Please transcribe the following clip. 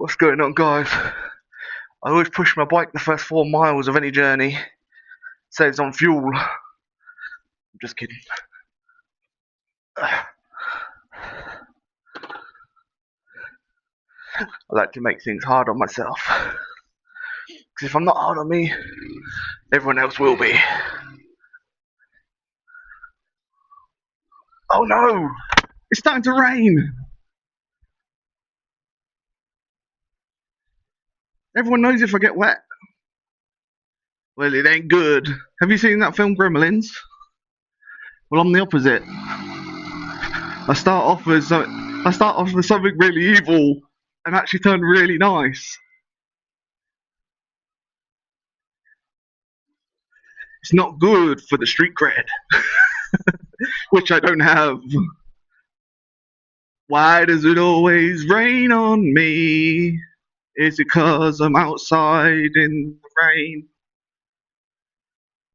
What's going on, guys? I always push my bike the first 4 miles of any journey. Saves on fuel. I'm just kidding. I like to make things hard on myself. Because if I'm not hard on me, everyone else will be. Oh no! It's starting to rain! Everyone knows if I get wet. Well, it ain't good. Have you seen that film Gremlins? Well, I'm the opposite. I start off with something really evil and actually turn really nice. It's not good for the street cred, which I don't have. Why does it always rain on me? Is it 'cause I'm outside in the rain?